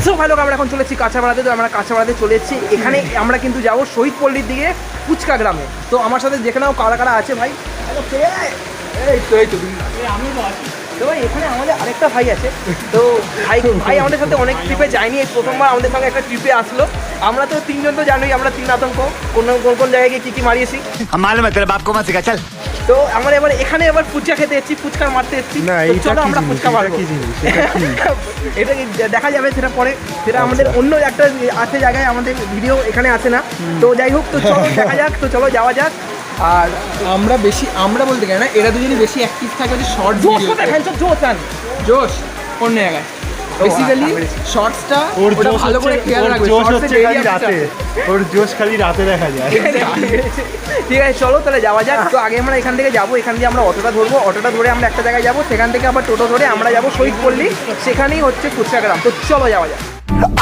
So ভাই লোক, আমরা এখন চলেছি কাঁচাপাড়াতে। তো আমরা কাঁচাপাড়াতে চলে এসেছি। এখানে আমরা কিন্তু যাবো শহীদ পল্লীর দিকে, ফুচকা গ্রামে। তো আমার সাথে দেখে নাও কারা কারা আছে ভাই। আমি তো আছি। তো ভাই এখানে আমাদের আরেকটা ভাই আছে। তো ভাই আমাদের সাথে অনেক ট্রিপে যায়নি, এই প্রথমবার আমাদের সঙ্গে একটা ট্রিপে আসলো। আমরা তো তিনজন তো জানোই, আমরা তিন আতঙ্ক, কোন কোন জায়গায় গিয়ে কী মারিয়েছি। তো আমরা এবার এখানে এবার ফুচকা খেতে এসেছি, ফুচকা মারতে এসেছি। চলো আমরা ফুচকা মারবো। এটা দেখা যাবে সেটা পরে, সেটা আমাদের অন্য একটা আছে জায়গায়, আমাদের ভিডিও এখানে আসে না। তো যাই হোক, তো চলো দেখা যাক, তো চলো যাওয়া যাক। আর আমরা বলতে গেলে না, এরা দুজনই বেশি অ্যাক্টিভ থাকে হচ্ছে শর্ট ভিডিও। জোশ অন্য জায়গায় বেসিক্যালি শর্টসটা ওটা ভালো করে খেয়াল রাখবে। ওর জোশ খালি রাতে দেখা যায়। ঠিক আছে, চলো তাহলে যাওয়া যাক। তো আগে আমরা এখান থেকে যাবো, এখান দিয়ে আমরা অটোটা ধরবো, অটোটা ধরে আমরা একটা জায়গায় যাবো, সেখান থেকে আবার টোটো ধরে আমরা যাবো শহীদ পল্লী, সেখানেই হচ্ছে ফুচকা গ্রাম। তো চলো যাওয়া যাক।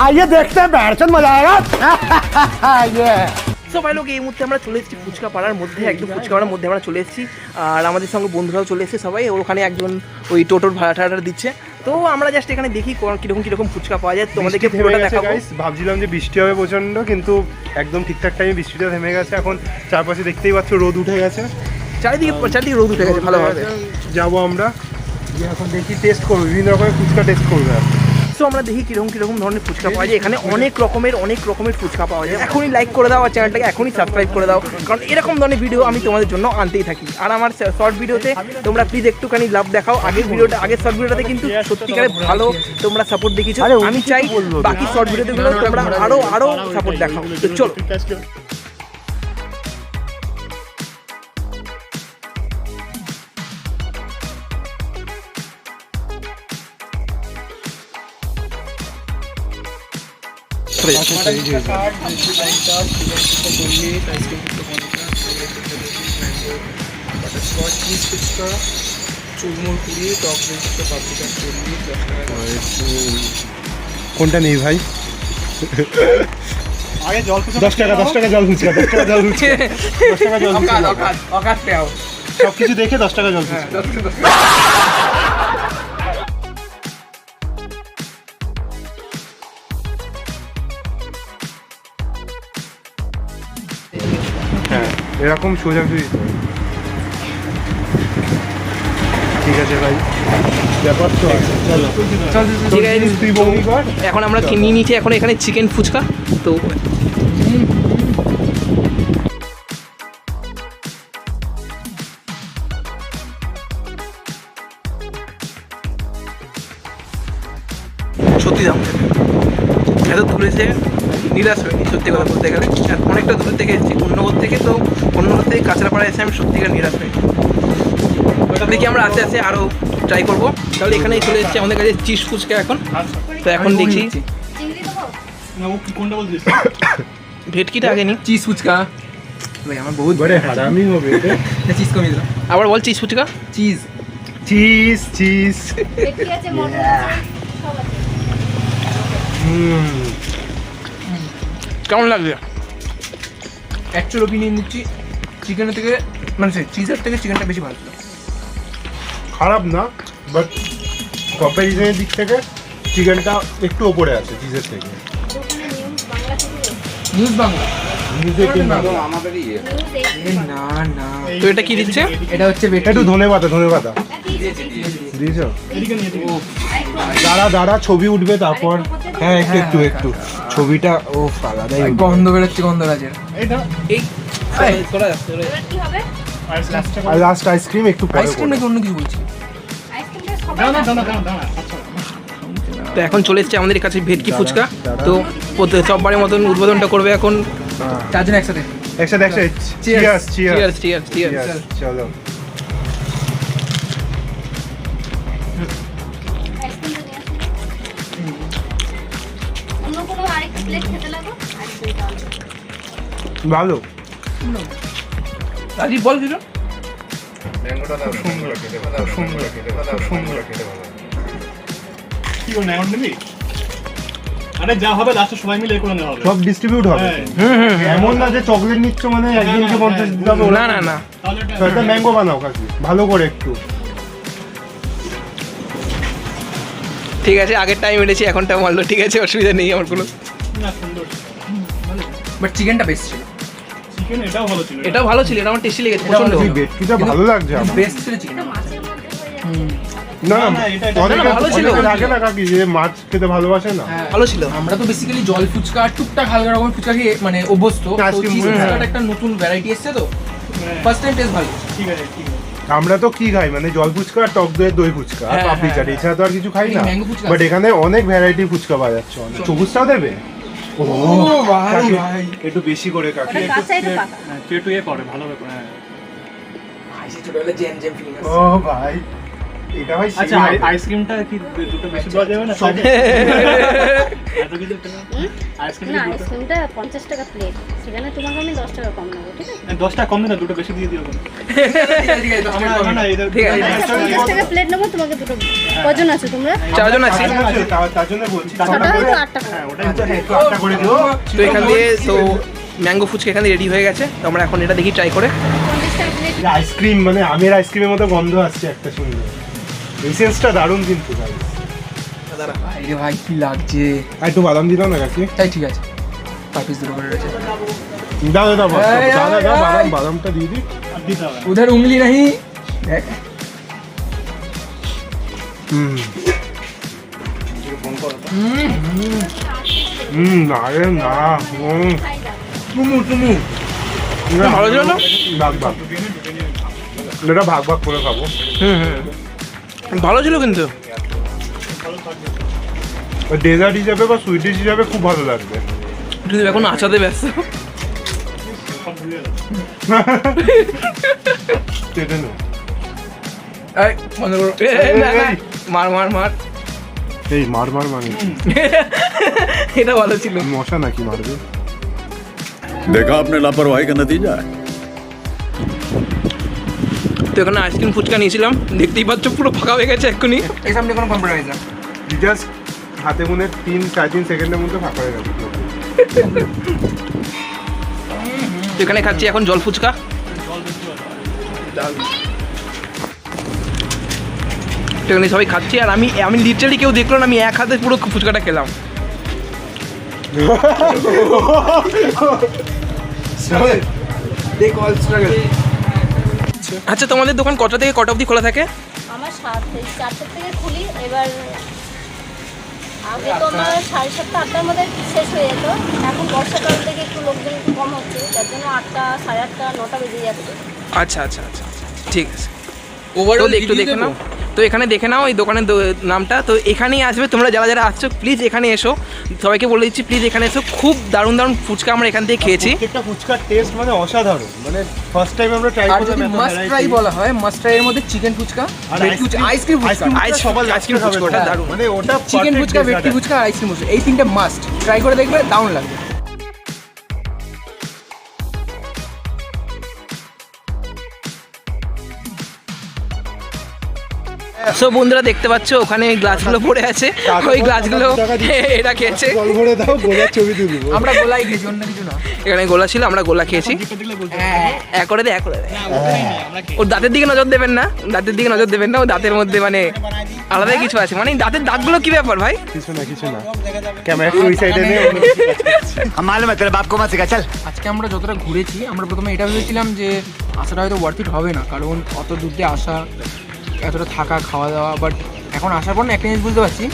আইয়ে দেখতে ব্যারচন মজা আয়েগা। সো ভাই লোক, এই মুহূর্তে আমরা চলে এসেছি ফুচকা পাড়ার মধ্যে, একদম ফুচকা পাড়ার মধ্যে আমরা চলে এসেছি। আর আমাদের সঙ্গে বন্ধুরাও চলে এসেছে সবাই। ওখানে একজন ওই টোটোর ভাড়া টাড়া দিচ্ছে। তো আমরা জাস্ট এখানে দেখি কিরকম ফুচকা পাওয়া যায়, তোমাদেরকে পুরোটা দেখাবো। ভাবছিলাম যে বৃষ্টি হবে প্রচন্ড, কিন্তু একদম ঠিকঠাক টাইমে বৃষ্টিটা থেমে গেছে। এখন চারপাশে দেখতেই পাচ্ছ রোদ উঠে গেছে, চারিদিকে রোদ উঠে গেছে ভালোভাবে। যাবো আমরা এখন দেখি, টেস্ট করবো, বিভিন্ন রকমের ফুচকা টেস্ট করবো। সো আমরা দেখি কিরকম ধরনের ফুচকা পাওয়া যায়। এখানে অনেক রকমের ফুচকা পাওয়া যায়। এখনই লাইক করে দাও, আর চ্যানেলটাকে এখনই সাবস্ক্রাইব করে দাও, কারণ এরকম ধরনের ভিডিও আমি তোমাদের জন্য আনতেই থাকি। আর আমার শর্ট ভিডিওতে তোমরা প্লিজ একটুখানি লাভ দেখাও। আগের শর্ট ভিডিওটাতে কিন্তু সত্যিকারে ভালো তোমরা সাপোর্ট দেখিয়েছো। আমি চাই বাকি শর্ট ভিডিওগুলো তোমরা আরো সাপোর্ট দেখাও। তো চলো। কোনটা নেই ভাই? 10 টাকা জল ফুচকা, 10 টাকা জল ফুচকা, 10 টাকা জল ফুচকা, সবকিছু দেখে 10 টাকা জল ফুচকা। হ্যাঁ, এরকম সোজাসুজি। ঠিক আছে ভাই, ব্যাপার তো চলো। এখন আমরা নিয়ে নিচ্ছি এখন এখানে চিকেন ফুচকা। তো সত্যি দাম এত দূরে যে নিরাশ হয়নি, সত্যি কথা বলতে গেলে। অনেকটা দূর থেকে এসেছি অন্যগর থেকে, তো অন্যগর থেকে কাঁচরাপাড়া এসে আমি সত্যিকার নিরাশ হয়নি। দেখি আমরা আস্তে আস্তে আরও ট্রাই করবো। তাহলে এখানেই চলে এসেছি আমাদের কাছে চিজ ফুচকা এখন। তো এখন দেখছি ভেটকিটা আগে নি, চিজ ফুচকা ভাই আমার বহুত বড় হারামি হবে। চিজ কমিয়ে দিলাম, আবার বল cheese phuchka, cheese cheese cheese. কেমন লাগছে? অ্যাকচুয়াল ওপিনিয়ন দিচ্ছি, চিকেনের থেকে মানে চিজের থেকে চিকেনটা বেশি ভালো ছিল। খারাপ না, বাট কম্প্যারিজনের দিক থেকে চিকেনটা একটু ওপরে আছে চিজের থেকে। নিউজ বাংলা না। তো এটা কি দিচ্ছে? এটা হচ্ছে একটু ধনেপাতা দিয়েছো? দাঁড়া ছবি উঠবে তারপর। হ্যাঁ, একটু ছবিটা ও আলাদাই গন্ধ বেরোচ্ছে, গন্ধরাজের। আর লাস্ট আইসক্রিম একটু পরে। আইসক্রিম নাকি অন্য কিছু বলছি? তো এখন চলে এসছে আমাদের কাছে ভেটকি ফুচকা। তো সববারের মতন উদ্বোধনটা করবে এখন চারজন একসাথে। চলো। ভালো রাজীব বল কিছু। আরে যা হবে লাস্টে সবাই মিলে করে নেওয়া হবে, সব ডিস্ট্রিবিউট হবে। এমন না যে চকলেট নিচ্ছ মানে একজনকে 50 দিতে হবে। না এটা ম্যাঙ্গো বানাও কাকি ভালো করে একটু। ঠিক আছে, আগের টাইম এনেছি এখনটা মারলো, ঠিক আছে, অসুবিধা নেই আমার কোনো। না সুন্দর বাট চিকেনটা বেস্ট ছিল। চিকেন এটাও ভালো ছিল। এটাও ভালো ছিল, এটা আমার টেস্টি লেগেছে প্রচন্ড। ভেটকিটা ভালো লাগছে আমার। বেস্ট ছিল চিকেন। না না, না, এটা অনেকে ভালো ছিল। অনেকে লাগে না কাকি যে মাছ খেতে ভালোবাসে না। ভালো ছিল। আমরা তো বেসিক্যালি জল ফুচকা টুকটাক হালকা রকম ফুচকা খেয়ে মানে অভ্যস্ত। Ice cream cheese phuchka. ফুচকাটা একটা নতুন ভ্যারাইটি এসেছে তো ফার্স্ট টাইম টেস্ট ভালো। ঠিক আছে ঠিক আছে। আমরা তো কি খাই মানে জল ফুচকা আর টক দইয়ের দই ফুচকা আর হ্যাঁ, পাপড়ি হ্যাঁ, চাট, এছাড়া তো আর কিছু খাই না। ম্যাঙ্গো ফুচকা বাট এখানে অনেক ভ্যারাইটি ফুচকা পাওয়া যাচ্ছে। অনেক সবুজটাও দেবে। ও ভাই, কাকি, ভাই। একটু বেশি করে কাকি। ওটা কাঁচা এটা পাকা। হ্যাঁ চেটু এ করে ভালো ব্যাপার। হ্যাঁ ছোটবেলা জেম জেম ফিলিং ও ভাই, এটা ভাই আচ্ছা সেই হবে। আইসক্রিমটা কি দুটো বেশি দেওয়া যাবে না? সব- এত কিছু আইসক্রিম না আইসক্রিমটা 50 টাকা প্লেট, সেখানে তোমাকে আমি 10 টাকা কম নেবো, ঠিক আছে? 10 টাকা কম দিন না, দুটো বেশি দিয়ে দিও। না না এটা ঠিক আছে। আচ্ছা 50 টাকা প্লেট নেবো, তোমাকে দুটো। কজন আছো তোমরা? 4 জন আছি। তার জন্য বলছি ছটা হয়তো 8 টাকা। হ্যাঁ ওটাই আচ্ছা, একটু আটটা করে দিও। তো এখান দিয়ে তো ম্যাঙ্গো ফুচকা এখানে রেডি হয়ে গেছে, তো আমরা এখন এটা দেখি ট্রাই করে। 50 টাকা প্লেট। আইসক্রিম মানে আমের আইসক্রিমের মতো গন্ধ আসছে একটা সুন্দর। এসেন্সটা দারুণ কিন্তু ভাই। ভাই ভাই কি লাগছে। আর একটু বাদাম দিলাম না কাকি? তাই ঠিক আছে, 5 পিস দুটো করে রয়েছে। দাদা দাদা এই, দাদা এই, দাদা এই। বাদামটা দিয়ে দিই। আর দিতে হবে না। উধার উंगली नहीं দেখ। হুম না রে না। তুমু তুমু। ভালো ছিল না? ভাগ ভাগ, এটা ভাগ ভাগ করে খাবো। ভালো ছিল কিন্তু। ডেজার্ট হিসাবে বা সুইট ডিশ হিসাবে খুব ভালো লাগবে। কিন্তু এখন আচাতে ব্যস্ত। সব ভুলে গেল। কেটে নো। এই বন্ধ করো। না, না, মার মার মার। এই মার মার মানে এটা ভালো ছিল। মশা নাকি মারবে? देखा आपने लापरवाही का नतीजा है। তো এখানে আইসক্রিম ফুচকা নিয়েছিলাম, দেখতেই পাচ্ছ পুরো ফাঁকা হয়ে গেছে এক্ষুনি। এই সামনে কোনো কম্প্রোমাইজ না। জাস্ট হাতে মনে 3-3 সেকেন্ডের মধ্যে ফাঁকা হয়ে গেল। তো এখানে খাচ্ছি এখন জল ফুচকা। তো এখানে সবাই খাচ্ছি আর আমি লিটারালি কেউ দেখলো না, আমি এক হাতে পুরো ফুচকাটা খেলাম। দেখ অল স্ট্রাগল। আচ্ছা, তোমাদের দোকান কটা থেকে কটা অবধি খোলা থাকে? আমার 4টা থেকে খুলি। এবার আগে তো আমার 7:30 8টার মধ্যে শেষ হয়ে যেত। এখন বর্ষাকাল থেকে একটু লোকজন একটু কম হচ্ছে, যার জন্য 8টা 8:30 9টা বেজে যাচ্ছে। আচ্ছা আচ্ছা আচ্ছা আচ্ছা, ঠিক আছে। ওভারঅল তো একটু দেখে নাও, তো এখানে দেখে নাও এই দোকানের নামটা। তো এখানেই আসবে তোমরা, যারা যারা আসছো প্লিজ এখানে এসো। সবাইকে বলে দিচ্ছি প্লিজ এখানে এসো, খুব দারুণ দারুণ ফুচকা আমরা এখান থেকে খেয়েছি। প্রত্যেকটা ফুচকার টেস্ট মানে অসাধারণ, মানে ফার্স্ট টাইম আমরা ট্রাই আর করলাম। যদি মাস্ট ট্রাই বলা হয়, মাস্ট ট্রাই এর মধ্যে chicken phuchka, ice cream phuchka, ice cream phuchka ওটা দারুণ। মানে ওটা চিকেন ফুচকা, ভেটকি ফুচকা আর আইসক্রিম ফুচকা, এই তিনটে মাস্ট ট্রাই করে দেখবে, দারুণ লাগবে। সো বন্ধুরা দেখতে পাচ্ছ ওখানে গ্লাসগুলো পড়ে আছে, ওই গ্লাসগুলো এটা খেয়েছে। জল ভরে দাও, গোলার ছবি তুলবো। আমরা গোলাই খেয়েছি, অন্য কিছু না। এখানে গোলা ছিল, আমরা গোলা খেয়েছি। এক করে দে, এক করে দে। ওর দাঁতের দিকে নজর দেবেন না, দাঁতের দিকে নজর দেবেন না, ও দাঁতের মধ্যে মানে আলাদাই কিছু আছে। মানে দাঁতের দাঁতগুলো কি ব্যাপার ভাই? কিছু না ক্যামেরা ওই সাইডে নিয়ে हम मालूम है तेरे बाप को मत सिखा चल। আজকে আমরা যতটা ঘুরেছি, আমরা প্রথমে এটা ভেবেছিলাম যে আসাটা হয়তো ওয়ার্থ ইট হবে না, কারণ অত দূর দিয়ে আসা, এতটা থাকা, খাওয়া দাওয়া। বাট এখন আসার পর না একটা জিনিস বুঝতে পারছি,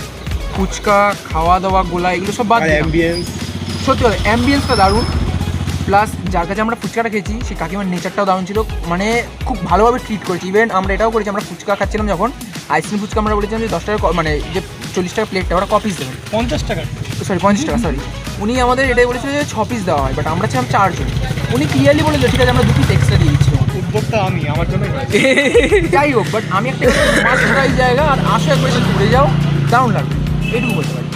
ফুচকা, খাওয়া দাওয়া, গোলা, এগুলো সব বাদ দিলাম। অ্যাম্বিয়েন্স সত্যি কথা অ্যাম্বিয়েন্সটা দারুণ, প্লাস যার কাছে আমরা ফুচকাটা খেয়েছি সেই কাকিমার নেচারটাও দারুণ ছিল, মানে খুব ভালোভাবে ট্রিট করেছি। ইভেন আমরা এটাও করেছি, আমরা ফুচকা খাচ্ছিলাম যখন, আইসক্রিম ফুচকা আমরা বলেছিলাম যে 10 টাকা, মানে যে 40 টাকা প্লেটটা ওরা কপিস দেবেন, 50 টাকা। সরি 50 টাকা, সরি। উনি আমাদের এটাই বলেছিল যে 6 পিস দেওয়া হয়, বাট আমরা ছিলাম 4 জন। উনি ক্লিয়ারলি বলে ঠিক আছে আমরা 2 পিস এক্সট্রা দিয়ে দিচ্ছি। উদ্যোক্তা আমি, আমার জন্যই হয়েছে। যাই হোক, বাট আমি একটা মাস্ট ট্রাই জায়গা, আর আসো একবার এসে ঘুরে যাও, দারুণ লাগবে, এইটুকু বলতে পারি।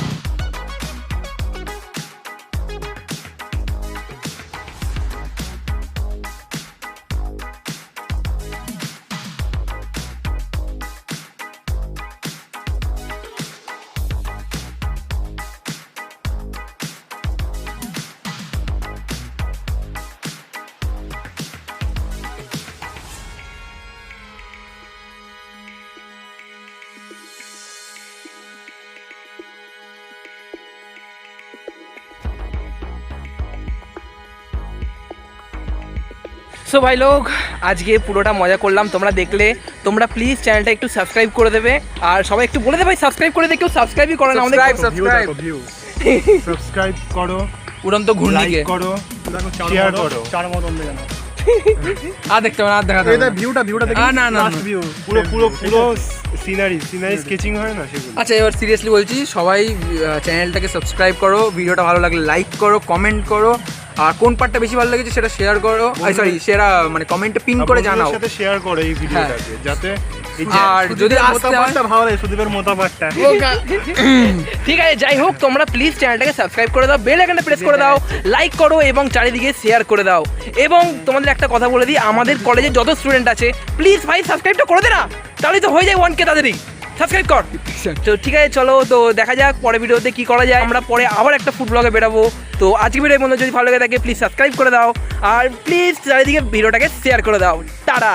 সো ভাই লোক, আজকে পুরোটা মজা করলাম, তোমরা দেখলে। তোমরা প্লিজ চ্যানেলটা একটু সাবস্ক্রাইব করে দেবে, আর সবাই একটু বলে দেবে ভাই সাবস্ক্রাইব করে দে, কেউ সাবস্ক্রাইবই করে না আমাদের। সাবস্ক্রাইব করো, উড়ন্ত ঘূর্ণিকে লাইক করো, শেয়ার করো। চার মতন দেখে না আর দেখতে হবে না, আর দেখাতে এটা ভিউটা দেখি না না লাস্ট ভিউ পুরো সিনারি স্কেচিং হয় না সেগুলো। আচ্ছা এবার সিরিয়াসলি বলছি, সবাই চ্যানেলটাকে সাবস্ক্রাইব করো, ভিডিওটা ভালো লাগলে লাইক করো, কমেন্ট করো, আর কোন পার্টটা বেশি ভালো লেগেছে সেটা শেয়ার করো, সরি সেটা মানে কমেন্টে পিন করে জানাও, সাথে শেয়ার করো এই ভিডিওটাকে, যাতে আর যদি আসতে হয় ভালো লাগে সুদীপের মোটাপাটটা। ঠিক আছে, যাই হোক তোমরা প্লিজ চ্যানেলটাকে সাবস্ক্রাইব করে দাও, বেল আইকনটা প্রেস করে দাও, লাইক করো এবং চারিদিকে শেয়ার করে দাও। এবং তোমাদের একটা কথা বলে দিই, আমাদের কলেজে যত স্টুডেন্ট আছে প্লিজ ভাই সাবস্ক্রাইবটা করে দে না, তাহলেই তো হয়ে যায় 1K তাড়াতাড়ি। সাবস্ক্রাইব কর। তো ঠিক আছে, চলো তো দেখা যাক পরে ভিডিওতে কি করা যায়। আমরা পরে আবার একটা ফুড ব্লগে বেরাবো। তো আজকে ভিডিও বন্ধু যদি ভালো লাগে থাকে প্লিজ সাবস্ক্রাইব করে দাও, আর প্লিজ চারিদিকে ভিডিওটাকে শেয়ার করে দাও। টাটা।